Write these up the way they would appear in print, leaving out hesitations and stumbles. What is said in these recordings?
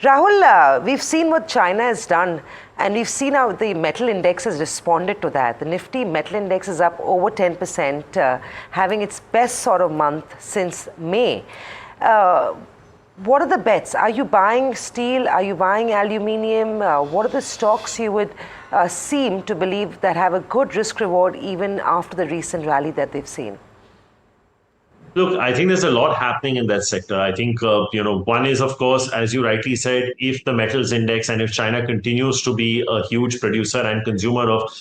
Rahul, we've seen what China has done, and we've seen how the metal index has responded to that. The Nifty Metal index is up over 10%, having its best sort of month since May. What are the bets? Are you buying steel? Are you buying aluminium? What are the stocks you would seem to believe that have a good risk reward even after the recent rally that they've seen? Look, I think there's a lot happening in that sector. I think, one is, of course, as you rightly said, if the metals index and if China continues to be a huge producer and consumer of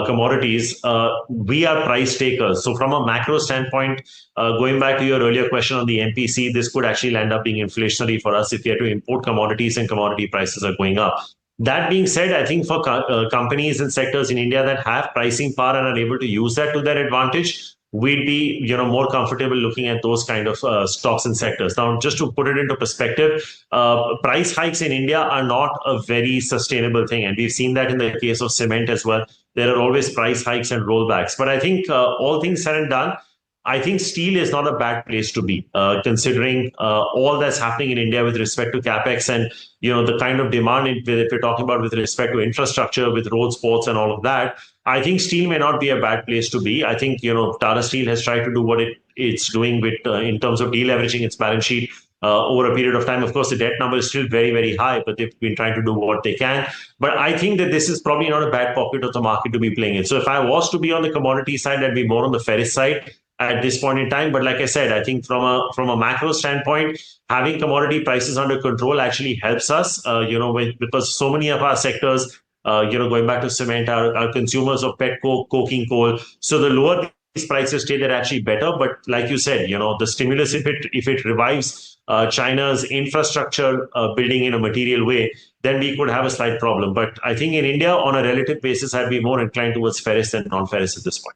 commodities, we are price takers. So from a macro standpoint, going back to your earlier question on the MPC, this could actually end up being inflationary for us if we have to import commodities and commodity prices are going up. That being said, I think for companies and sectors in India that have pricing power and are able to use that to their advantage, we'd be more comfortable looking at those kind of stocks and sectors. Now, just to put it into perspective, price hikes in India are not a very sustainable thing, and we've seen that in the case of cement as well. There are always price hikes and rollbacks. But I think all things said and done, I think steel is not a bad place to be, considering all that's happening in India with respect to capex and the kind of demand if we're talking about with respect to infrastructure, with roads, ports, and all of that. I think steel may not be a bad place to be. I think Tata Steel has tried to do what it's doing with in terms of deleveraging its balance sheet over a period of time. Of course, the debt number is still very, very high, but they've been trying to do what they can. But I think that this is probably not a bad pocket of the market to be playing in. So if I was to be on the commodity side, I'd be more on the ferrous side at this point in time. But like I said, I think from a macro standpoint, having commodity prices under control actually helps us, because so many of our sectors, going back to cement, are consumers of pet coke, coking coal. So the lower these prices stay, they're actually better. But like you said, the stimulus, if it revives China's infrastructure building in a material way, then we could have a slight problem. But I think in India, on a relative basis, I'd be more inclined towards ferrous than non-ferrous at this point.